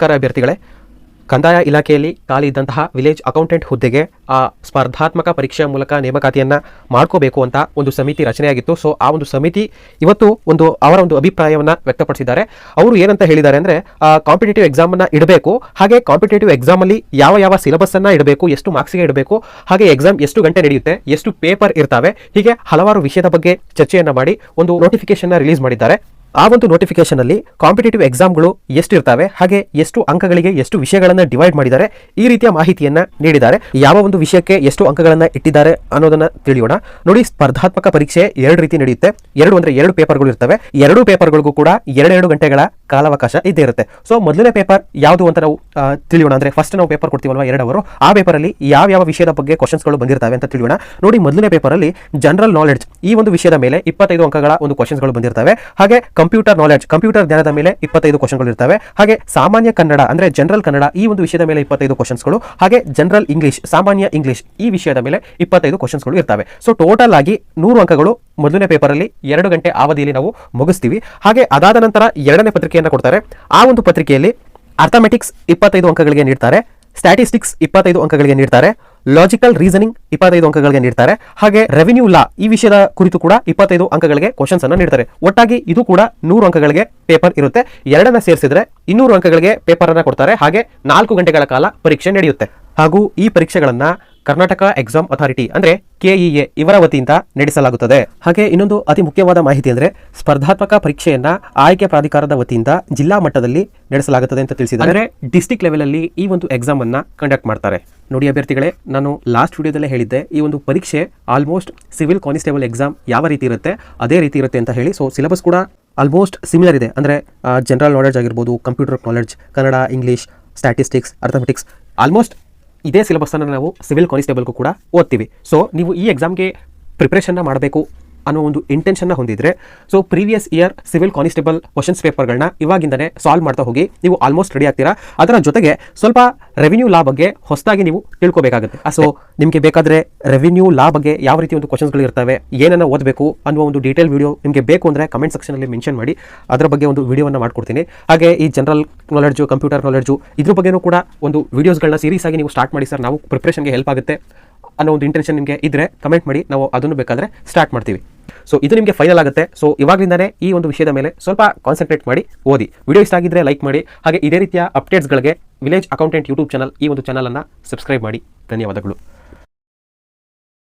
ನಮಸ್ಕಾರ ಅಭ್ಯರ್ಥಿಗಳೇ. ಕಂದಾಯ ಇಲಾಖೆಯಲ್ಲಿ ಖಾಲಿ ಇದ್ದಂತಹ ವಿಲೇಜ್ ಅಕೌಂಟೆಂಟ್ ಹುದ್ದೆಗೆ ಸ್ಪರ್ಧಾತ್ಮಕ ಪರೀಕ್ಷೆಯ ಮೂಲಕ ನೇಮಕಾತಿಯನ್ನು ಮಾಡ್ಕೋಬೇಕು ಅಂತ ಒಂದು ಸಮಿತಿ ರಚನೆಯಾಗಿತ್ತು. ಸೊ ಆ ಒಂದು ಸಮಿತಿ ಇವತ್ತು ಅವರ ಒಂದು ಅಭಿಪ್ರಾಯವನ್ನು ವ್ಯಕ್ತಪಡಿಸಿದ್ದಾರೆ. ಅವರು ಏನಂತ ಹೇಳಿದ್ದಾರೆ ಅಂದರೆ, ಕಾಂಪಿಟೇಟಿವ್ ಎಕ್ಸಾಮನ್ನು ಇಡಬೇಕು, ಹಾಗೆ ಕಾಂಪಿಟೇಟಿವ್ ಎಕ್ಸಾಮಲ್ಲಿ ಯಾವ ಸಿಲೆಬಸ್ಸನ್ನು ಇಡಬೇಕು, ಎಷ್ಟು ಮಾರ್ಕ್ಸ್ಗೆ ಇಡಬೇಕು, ಹಾಗೆ ಎಕ್ಸಾಮ್ ಎಷ್ಟು ಗಂಟೆ ನಡೆಯುತ್ತೆ, ಎಷ್ಟು ಪೇಪರ್ ಇರ್ತವೆ, ಹೀಗೆ ಹಲವಾರು ವಿಷಯದ ಬಗ್ಗೆ ಚರ್ಚೆಯನ್ನು ಮಾಡಿ ಒಂದು ನೋಟಿಫಿಕೇಶನ್ ರಿಲೀಸ್ ಮಾಡಿದ್ದಾರೆ. ಆ ಒಂದು ನೋಟಿಫಿಕೇಶನ್ ಅಲ್ಲಿ ಕಾಂಪಿಟೇಟಿವ್ ಎಕ್ಸಾಮ್ಗಳು ಎಷ್ಟು ಇರ್ತವೆ, ಹಾಗೆ ಎಷ್ಟು ಅಂಕಗಳಿಗೆ ಎಷ್ಟು ವಿಷಯಗಳನ್ನು ಡಿವೈಡ್ ಮಾಡಿದ್ದಾರೆ, ಈ ರೀತಿಯ ಮಾಹಿತಿಯನ್ನ ನೀಡಿದ್ದಾರೆ. ಯಾವ ಒಂದು ವಿಷಯಕ್ಕೆ ಎಷ್ಟು ಅಂಕಗಳನ್ನು ಇಟ್ಟಿದ್ದಾರೆ ಅನ್ನೋದನ್ನ ತಿಳಿಯೋಣ. ನೋಡಿ, ಸ್ಪರ್ಧಾತ್ಮಕ ಪರೀಕ್ಷೆ ಎರಡು ರೀತಿ ನಡೆಯುತ್ತೆ. ಎರಡು ಪೇಪರ್ಗಳು ಇರ್ತವೆ. ಎರಡೂ ಪೇಪರ್ಗಳಿಗೂ ಕೂಡ 2 ಗಂಟೆಗಳ ಕಾಲಾವಕಾಶ ಇದ್ದೇ ಇರುತ್ತೆ. ಸೊ ಮೊದಲನೇ ಪೇಪರ್ ಯಾವುದು ಅಂತ ನಾವು ತಿಳಿಯೋಣ. ಅಂದ್ರೆ ಫಸ್ಟ್ ನಾವು ಪೇಪರ್ ಕೊಡ್ತೀವಲ್ವಾ 2 ಅವರು, ಆ ಪೇಪರ್ ಅಲ್ಲಿ ಯಾವ ವಿಷಯದ ಬಗ್ಗೆ ಕ್ವಶನ್ಸ್ಗಳು ಬಂದಿರ್ತವೆ ಅಂತ ತಿಳಿಯೋಣ. ನೋಡಿ, ಮೊದಲನೇ ಪೇಪರ್ ಅಲ್ಲಿ ಜನರಲ್ ನಾಲೆಡ್ಜ್ ಈ ಒಂದು ವಿಷಯದ ಮೇಲೆ 25 ಅಂಕಗಳ ಒಂದು ಕ್ವಶನ್ಸ್ಗಳು ಬಂದಿರ್ತವೆ. ಹಾಗೆ ಕಂಪ್ಯೂಟರ್ ನಾಲೆಡ್ಜ್, ಕಂಪ್ಯೂಟರ್ ಜ್ಞಾನದ ಮೇಲೆ 25 ಕ್ವಶನ್ಗಳು ಇರ್ತವೆ. ಹಾಗೆ ಸಾಮಾನ್ಯ ಕನ್ನಡ ಅಂದ್ರೆ ಜನರಲ್ ಕನ್ನಡ ಈ ಒಂದು ವಿಷಯದ ಮೇಲೆ 25 ಕ್ವಶನ್ಸ್ಗಳು, ಹಾಗೆ ಜನರಲ್ ಇಂಗ್ಲಿಷ್, ಸಾಮಾನ್ಯ ಇಂಗ್ಲಿಷ್ ಈ ವಿಷಯದ ಮೇಲೆ 25 ಕ್ವಶನ್ಸ್ಗಳು ಇರ್ತವೆ. ಸೊ ಟೋಟಲ್ ಆಗಿ 100 ಅಂಕಗಳು ಮೊದಲನೇ ಪೇಪರ್ ಅಲ್ಲಿ 2 ಗಂಟೆ ಅವಧಿಯಲ್ಲಿ ನಾವು ಮುಗಿಸ್ತೀವಿ. ಹಾಗೆ ಅದಾದ ನಂತರ ಎರಡನೇ ಪತ್ರಿಕೆಯನ್ನು ಕೊಡ್ತಾರೆ. ಆ ಒಂದು ಪತ್ರಿಕೆಯಲ್ಲಿ ಅರ್ಥಮೆಟಿಕ್ಸ್ 25 ಅಂಕಗಳಿಗೆ ನೀಡ್ತಾರೆ, ಸ್ಟ್ಯಾಟಿಸ್ಟಿಕ್ಸ್ 25 ಅಂಕಗಳಿಗೆ ನೀಡ್ತಾರೆ, ಲಾಜಿಕಲ್ ರೀಸನಿಂಗ್ 25 ಅಂಕಗಳಿಗೆ ನೀಡ್ತಾರೆ, ಹಾಗೆ ರೆವಿನ್ಯೂ ಲಾ ಈ ವಿಷಯದ ಕುರಿತು ಕೂಡ 25 ಅಂಕಗಳಿಗೆ ಕ್ವಶನ್ಸ್ ಅನ್ನು ನೀಡ್ತಾರೆ. ಒಟ್ಟಾಗಿ ಇದು ಕೂಡ 100 ಅಂಕಗಳಿಗೆ ಪೇಪರ್ ಇರುತ್ತೆ. ಎರಡನ್ನ ಸೇರಿಸಿದ್ರೆ 200 ಅಂಕಗಳಿಗೆ ಪೇಪರ್ ಅನ್ನ ಕೊಡ್ತಾರೆ. ಹಾಗೆ 4 ಗಂಟೆಗಳ ಕಾಲ ಪರೀಕ್ಷೆ ನಡೆಯುತ್ತೆ. ಹಾಗೂ ಈ ಪರೀಕ್ಷೆಗಳನ್ನ ಕರ್ನಾಟಕ ಎಕ್ಸಾಮ್ ಅಥಾರಿಟಿ ಅಂದ್ರೆ KEA ಇವರ ವತಿಯಿಂದ ನಡೆಸಲಾಗುತ್ತದೆ. ಹಾಗೆ ಇನ್ನೊಂದು ಅತಿ ಮುಖ್ಯವಾದ ಮಾಹಿತಿ ಅಂದ್ರೆ, ಸ್ಪರ್ಧಾತ್ಮಕ ಪರೀಕ್ಷೆಯನ್ನ ಆಯ್ಕೆ ಪ್ರಾಧಿಕಾರದ ವತಿಯಿಂದ ಜಿಲ್ಲಾ ಮಟ್ಟದಲ್ಲಿ ನಡೆಸಲಾಗುತ್ತದೆ ಅಂತ ತಿಳಿಸಿದ್ದಾರೆ. ಅಂದ್ರೆ ಡಿಸ್ಟ್ರಿಕ್ಟ್ ಲೆವೆಲ್ ಅಲ್ಲಿ ಈ ಒಂದು ಎಕ್ಸಾಮ್ ಅನ್ನ ಕಂಡಕ್ಟ್ ಮಾಡ್ತಾರೆ. ನೋಡಿ ಅಭ್ಯರ್ಥಿಗಳೇ, ನಾನು ಲಾಸ್ಟ್ ವಿಡಿಯೋದಲ್ಲೇ ಹೇಳಿದ್ದೆ, ಈ ಒಂದು ಪರೀಕ್ಷೆ ಆಲ್ಮೋಸ್ಟ್ ಸಿವಿಲ್ ಕಾನ್ಸ್ಟೇಬಲ್ ಎಕ್ಸಾಮ್ ಯಾವ ರೀತಿ ಇರುತ್ತೆ ಅದೇ ರೀತಿ ಇರುತ್ತೆ ಅಂತ ಹೇಳಿ. ಸೊ ಸಿಲೆಬಸ್ ಕೂಡ ಆಲ್ಮೋಸ್ಟ್ ಸಿಮಿಲರ್ ಇದೆ. ಅಂದ್ರೆ ಜನರಲ್ ನಾಲೆಡ್ಜ್ ಆಗಿರ್ಬೋದು, computer knowledge, Kannada, English, statistics, arithmetics almost ಇದೇ ಸಿಲೆಬಸ್ ಅನ್ನು ನಾವು ಸಿವಿಲ್ ಕಾನ್ಸ್ಟೇಬಲ್ಗೂ ಕೂಡ ಓದ್ತೀವಿ. ಸೊ ನೀವು ಈ ಎಕ್ಸಾಮ್ಗೆ ಪ್ರಿಪ್ರೇಷನ್ನ ಮಾಡಬೇಕು ಅನ್ನೋ ಒಂದು ಇಂಟೆನ್ಷನ್ನ ಹೊಂದಿದ್ರೆ, so previous year civil constable questions ಪೇಪರ್ಗಳನ್ನ ಇವಾಗಿಂದನೇ ಸಾಲ್ವ್ ಮಾಡ್ತಾ ಹೋಗಿ ನೀವು ಆಲ್ಮೋಸ್ಟ್ ರೆಡಿ ಆಗ್ತೀರಾ. ಅದರ ಜೊತೆಗೆ ಸ್ವಲ್ಪ ರೆವಿನ್ಯೂ ಲಾ ಬಗ್ಗೆ ಹೊಸದಾಗಿ ನೀವು ತಿಳ್ಕೋಬೇಕಾಗುತ್ತೆ. ಸೊ ನಿಮಗೆ ಬೇಕಾದರೆ ರೆವಿನ್ಯೂ ಲಾ ಬಗ್ಗೆ ಯಾವ ರೀತಿ ಒಂದು ಕ್ವಶನ್ಸ್ಗಳು ಇರ್ತವೆ, ಏನನ್ನ ಓದಬೇಕು ಅನ್ನುವ ಒಂದು ಡೀಟೇಲ್ ವಿಡಿಯೋ ನಿಮಗೆ ಬೇಕು ಅಂದರೆ ಕಮೆಂಟ್ ಸೆಕ್ಷನಲ್ಲಿ ಮೆನ್ಷನ್ ಮಾಡಿ, ಅದರ ಬಗ್ಗೆ ಒಂದು ವಿಡಿಯೋವನ್ನು ಮಾಡ್ಕೊಡ್ತೀನಿ. ಹಾಗೆ ಈ ಜನರಲ್ ನಾಲೆಡ್ಜು, ಕಂಪ್ಯೂಟರ್ ನಾಲೆಡ್ಜು ಇದ್ರ ಬಗ್ಗೆನೂ ಕೂಡ ಒಂದು ವಿಡಿಯೋಸ್ಗಳನ್ನ ಸೀರೀಸ್ ಆಗಿ ನೀವು ಸ್ಟಾರ್ಟ್ ಮಾಡಿ ಸರ್, ನಾವು ಪ್ರಿಪ್ರೇಷನ್ಗೆ ಹೆಲ್ಪ್ ಆಗುತ್ತೆ ಅನ್ನೋ ಒಂದು ಇಂಟೆನ್ಷನ್ ನಿಮಗೆ ಇದ್ರೆ ಕಮೆಂಟ್ ಮಾಡಿ, ನಾವು ಅದನ್ನು ಬೇಕಾದರೆ ಸ್ಟಾರ್ಟ್ ಮಾಡ್ತೀವಿ. ಸೊ ಇದು ನಿಮಗೆ ಫೈನಲ್ ಆಗುತ್ತೆ. ಸೊ ಇವಾಗಲಿಂದನೇ ಈ ಒಂದು ವಿಷಯದ ಮೇಲೆ ಸ್ವಲ್ಪ ಕಾನ್ಸಂಟ್ರೇಟ್ ಮಾಡಿ ಓದಿ. ವಿಡಿಯೋ ಇಷ್ಟ ಆಗಿದ್ರೆ ಲೈಕ್ ಮಾಡಿ, ಹಾಗೆ ಇದೇ ರೀತಿಯ ಅಪ್ಡೇಟ್ಸ್ಗಳಿಗೆ ವಿಲೇಜ್ ಅಕೌಂಟೆಂಟ್ ಯೂಟ್ಯೂಬ್ ಚಾನಲ್ ಈ ಒಂದು ಚಾನಲನ್ನು ಸಬ್ಸ್ಕ್ರೈಬ್ ಮಾಡಿ. ಧನ್ಯವಾದಗಳು.